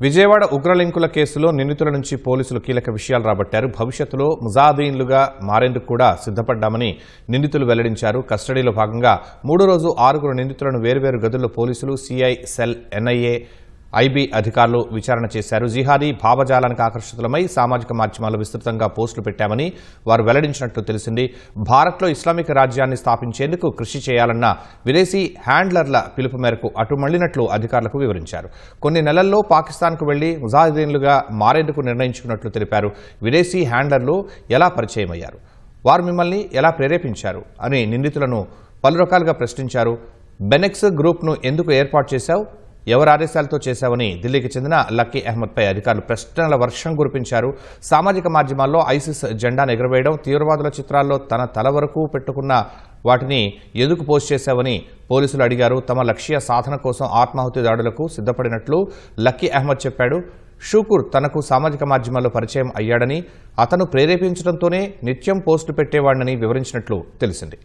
విజయవాడ ఉగ్రలింకుల కేసులో నిందితుల నుంచి పోలీసులు కీలక విషయాలు రాబట్టారు. భవిష్యత్తులో ముజాహిదీన్లుగా మారేందుకు కూడా సిద్ధపడ్డామని నిందితులు వెల్లడించారు. కస్టడీలో భాగంగా 3వ రోజు 6 నిందితులను వేర్వేరు గదుల్లో పోలీసులు, సిఐ, సెల్, ఎన్ఐఏ, ఐబీ అధికారులు విచారణ చేశారు. జిహాదీ భావజాలానికి ఆకర్షితులమై సామాజిక మాధ్యమాల్లో విస్తృతంగా పోస్టులు పెట్టామని వారు వెల్లడించినట్లు తెలిసింది. భారత్లో ఇస్లామిక్ రాజ్యాన్ని స్థాపించేందుకు కృషి చేయాలన్న విదేశీ హ్యాండ్లర్ల పిలుపు మేరకు అటు మళ్లినట్లు అధికారులకు వివరించారు. కొన్ని నెలల్లో పాకిస్తాన్కు వెళ్లి ముజాహిదీన్లుగా మారేందుకు నిర్ణయించుకున్నట్లు తెలిపారు. విదేశీ హ్యాండ్లర్లు ఎలా పరిచయమయ్యారు, వారు మిమ్మల్ని ఎలా ప్రేరేపించారు అని నిందితులను పలు రకాలుగా ప్రశ్నించారు. బెనెక్స్ గ్రూప్ను ఎందుకు ఏర్పాటు చేశావు, ఎవరి ఆదేశాలతో చేశావని ఢిల్లీకి చెందిన లక్కీ అహ్మద్పై అధికారులు ప్రశ్నల వర్షం కురిపించారు. సామాజిక మాధ్యమాల్లో ఐసిస్ జెండాను ఎగురవేయడం, తీవ్రవాదుల చిత్రాల్లో తన తల వరకు పెట్టుకున్న వాటిని ఎందుకు పోస్ట్ చేశావని పోలీసులు అడిగారు. తమ లక్ష్య సాధన కోసం ఆత్మాహుతి దాడులకు సిద్ధపడినట్లు లక్కీ అహ్మద్ చెప్పాడు. షూకూర్ తనకు సామాజిక మాధ్యమాల్లో పరిచయం అయ్యాడని, అతను ప్రేరేపించడంతోనే నిత్యం పోస్టు పెట్టేవాడని వివరించినట్లు తెలిసింది.